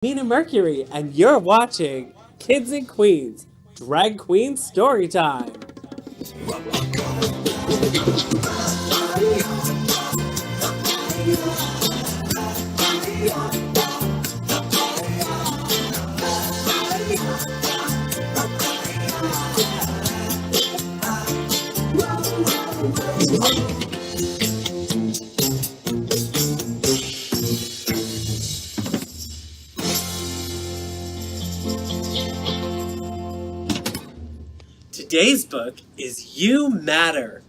Mina Mercury, and you're watching Kids and Queens Drag Queen Story Time. Today's book is You Matter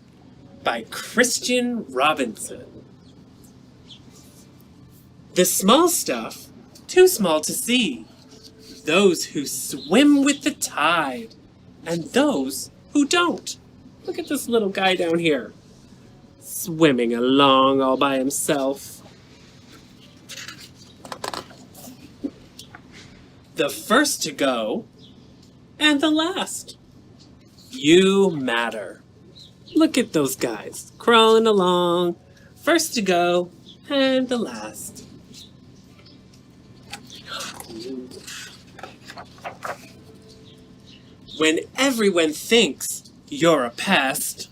by Christian Robinson. The small stuff, too small to see. Those who swim with the tide, and those who don't. Look at this little guy down here, swimming along all by himself. The first to go, and the last. You matter. Look at those guys crawling along, first to go and the last. When everyone thinks you're a pest,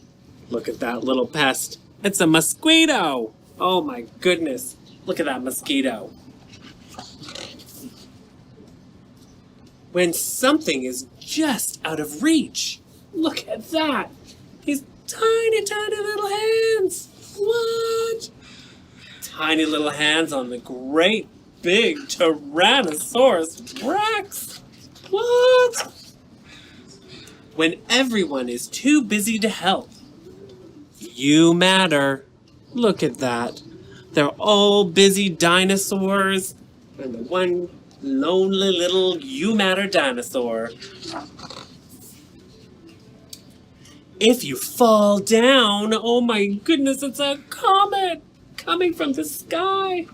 look at that little pest. It's a mosquito. Oh my goodness. Look at that mosquito. When something is just out of reach, look at that. These tiny, tiny little hands. What? Tiny little hands on the great big Tyrannosaurus Rex. What? When everyone is too busy to help, you matter. Look at that. They're all busy dinosaurs, and the one lonely little you matter dinosaur. If you fall down, oh my goodness, it's a comet coming from the sky.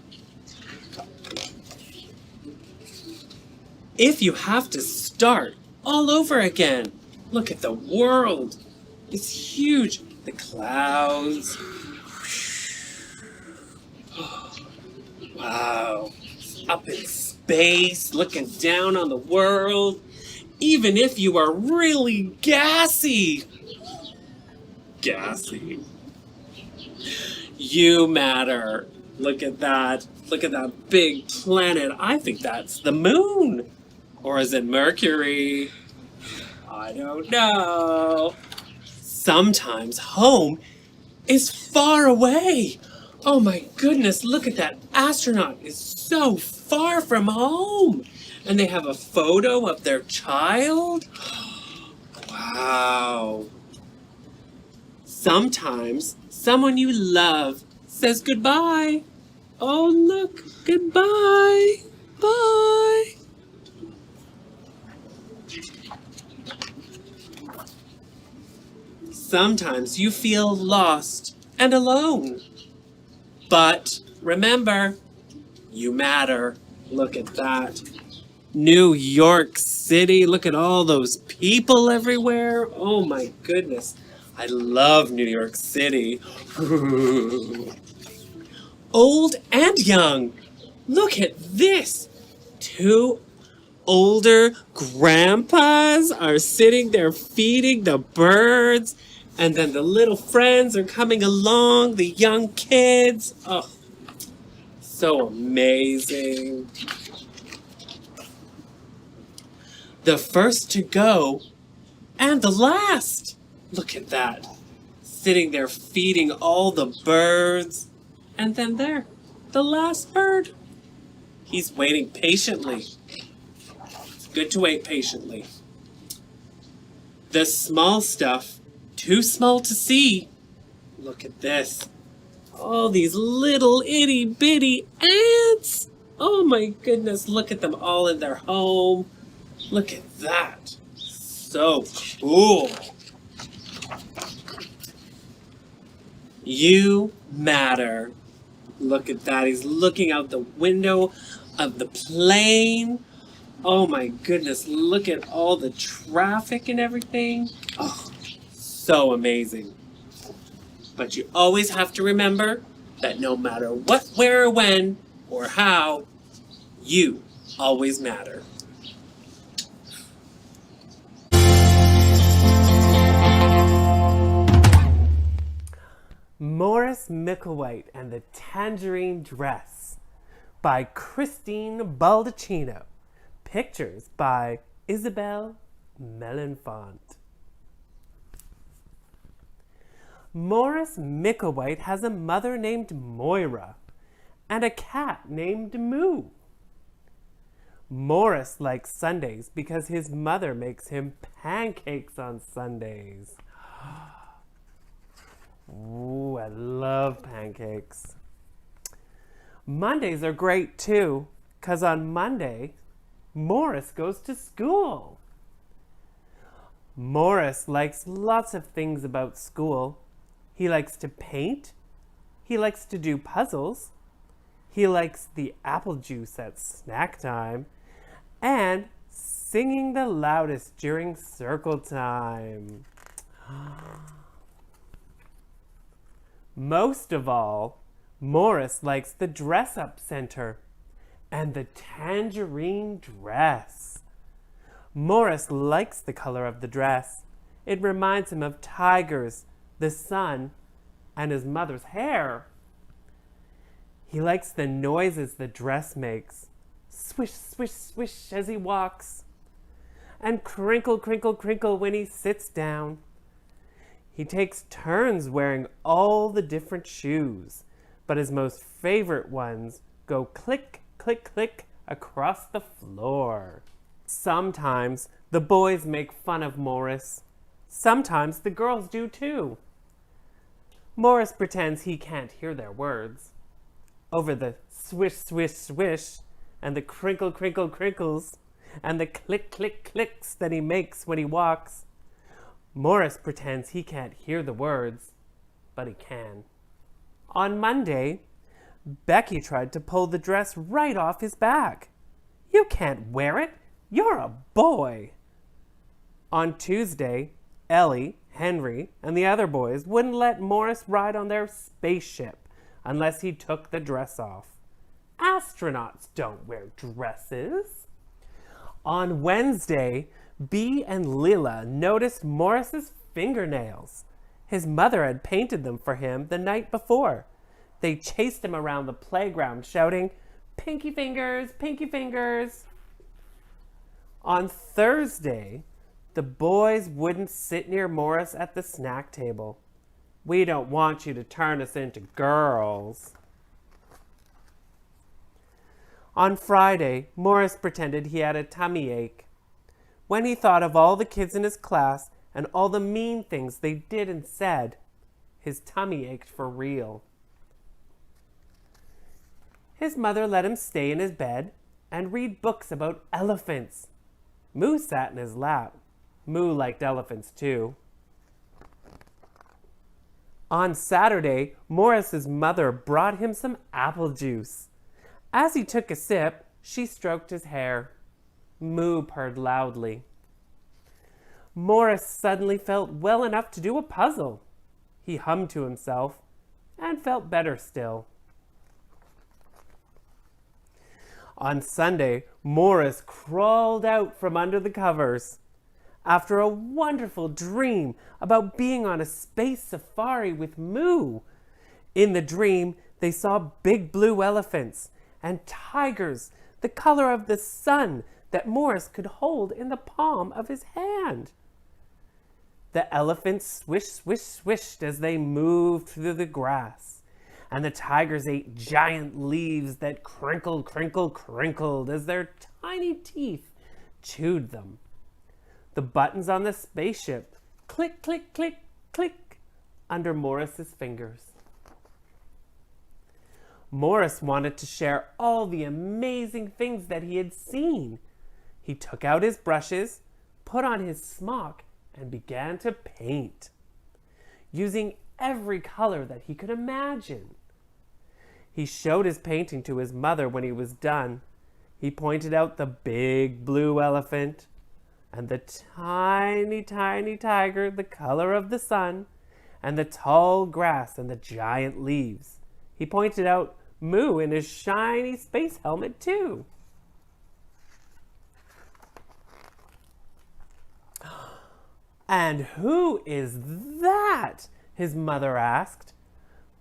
If you have to start all over again, look at the world. It's huge. The clouds. Wow. Up in space, looking down on the world. Even if you are really gassy. Gassy. You matter. Look at that. Look at that big planet. I think that's the moon. Or is it Mercury? I don't know. Sometimes home is far away. Oh my goodness, look at that astronaut is so far from home. And they have a photo of their child. Wow. Sometimes someone you love says goodbye. Oh look, goodbye. Bye. Sometimes you feel lost and alone. But remember, you matter. Look at that. New York City. Look at all those people everywhere. Oh my goodness. I love New York City. Old and young. Look at this. Two older grandpas are sitting there feeding the birds. And then the little friends are coming along, the young kids. Oh, so amazing. The first to go and the last. Look at that. Sitting there feeding all the birds. And then there, the last bird. He's waiting patiently. It's good to wait patiently. The small stuff, too small to see. Look at this. All these little itty bitty ants. Oh my goodness, look at them all in their home. Look at that. So cool. You matter. Look at that. He's looking out the window of the plane. Oh my goodness, look at all the traffic and everything. Oh, so amazing. But you always have to remember that no matter what, where, or when, or how, you always matter. Morris Micklewhite and the Tangerine Dress by Christine Baldacchino. Pictures by Isabel Melanfont. Morris Micklewhite has a mother named Moira and a cat named Moo. Morris likes Sundays because his mother makes him pancakes on Sundays. Ooh, I love pancakes. Mondays are great too, because on Monday, Morris goes to school. Morris likes lots of things about school. He likes to paint. He likes to do puzzles. He likes the apple juice at snack time. And singing the loudest during circle time. Most of all, Morris likes the dress-up center and the tangerine dress. Morris likes the color of the dress. It reminds him of tigers, the sun, and his mother's hair. He likes the noises the dress makes. Swish, swish, swish as he walks. And crinkle, crinkle, crinkle when he sits down. He takes turns wearing all the different shoes, but his most favorite ones go click, click, click across the floor. Sometimes the boys make fun of Morris. Sometimes the girls do too. Morris pretends he can't hear their words. Over the swish, swish, swish, and the crinkle, crinkle, crinkles, and the click, click, clicks that he makes when he walks, Morris pretends he can't hear the words, but he can. On Monday, Becky tried to pull the dress right off his back. You can't wear it. You're a boy. On Tuesday, Ellie, Henry, and the other boys wouldn't let Morris ride on their spaceship unless he took the dress off. Astronauts don't wear dresses. On Wednesday, Bee and Lila noticed Morris's fingernails. His mother had painted them for him the night before. They chased him around the playground shouting, "Pinky fingers, pinky fingers." On Thursday, the boys wouldn't sit near Morris at the snack table. "We don't want you to turn us into girls." On Friday, Morris pretended he had a tummy ache. When he thought of all the kids in his class and all the mean things they did and said, his tummy ached for real. His mother let him stay in his bed and read books about elephants. Moo sat in his lap. Moo liked elephants too. On Saturday, Morris's mother brought him some apple juice. As he took a sip, she stroked his hair. Moo purred loudly. Morris suddenly felt well enough to do a puzzle. He hummed to himself and felt better still. On Sunday, Morris crawled out from under the covers. After a wonderful dream about being on a space safari with Moo. In the dream, they saw big blue elephants and tigers, the color of the sun, that Morris could hold in the palm of his hand. The elephants swish, swish, swished as they moved through the grass, and the tigers ate giant leaves that crinkled, crinkled, crinkled as their tiny teeth chewed them. The buttons on the spaceship click, click, click, click under Morris's fingers. Morris wanted to share all the amazing things that he had seen. He took out his brushes, put on his smock, and began to paint, using every color that he could imagine. He showed his painting to his mother when he was done. He pointed out the big blue elephant and the tiny, tiny tiger, the color of the sun, and the tall grass and the giant leaves. He pointed out Moo in his shiny space helmet too. "And who is that?" his mother asked,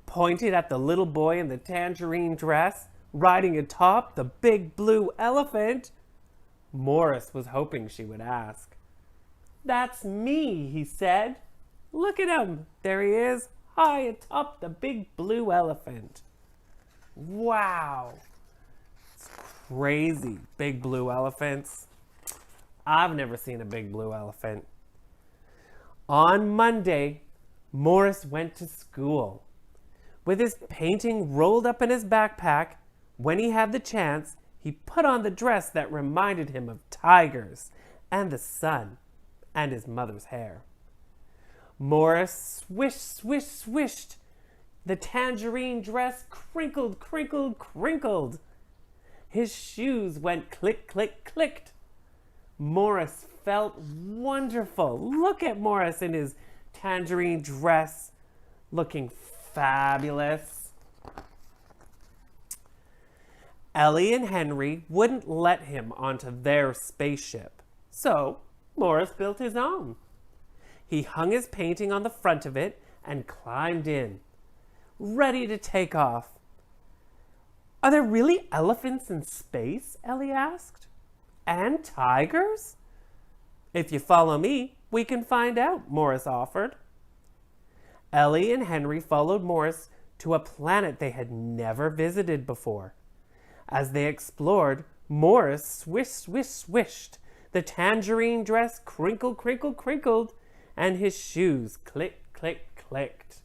pointing at the little boy in the tangerine dress, riding atop the big blue elephant. Morris was hoping she would ask. "That's me," he said. "Look at him. There he is, high atop the big blue elephant." Wow. It's crazy. Big blue elephants. I've never seen a big blue elephant. On Monday, Morris went to school. With his painting rolled up in his backpack, when he had the chance, he put on the dress that reminded him of tigers and the sun and his mother's hair. Morris swished, swished, swished. The tangerine dress crinkled, crinkled, crinkled. His shoes went click, click, clicked. Morris felt wonderful. Look at Morris in his tangerine dress, looking fabulous. Ellie and Henry wouldn't let him onto their spaceship, so Morris built his own. He hung his painting on the front of it and climbed in, ready to take off. "Are there really elephants in space?" Ellie asked. "And tigers?" "If you follow me, we can find out," Morris offered. Ellie and Henry followed Morris to a planet they had never visited before. As they explored, Morris swished, swished, swished. The tangerine dress crinkled, crinkled, crinkled, and his shoes click, click, clicked.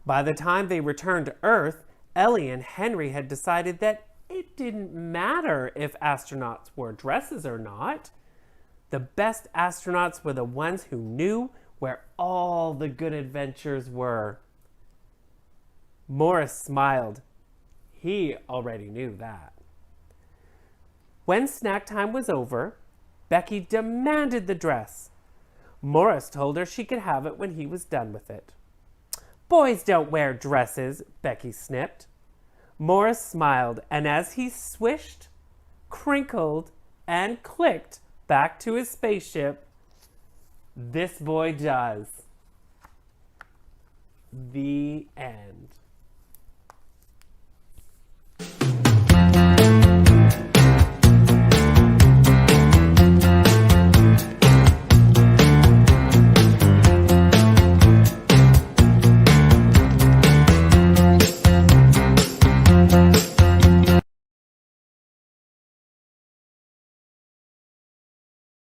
By the time they returned to Earth, Ellie and Henry had decided that it didn't matter if astronauts wore dresses or not. The best astronauts were the ones who knew where all the good adventures were. Morris smiled. He already knew that. When snack time was over, Becky demanded the dress. Morris told her she could have it when he was done with it. "Boys don't wear dresses," Becky snipped. Morris smiled, and as he swished, crinkled, and clicked back to his spaceship, "This boy does." The end.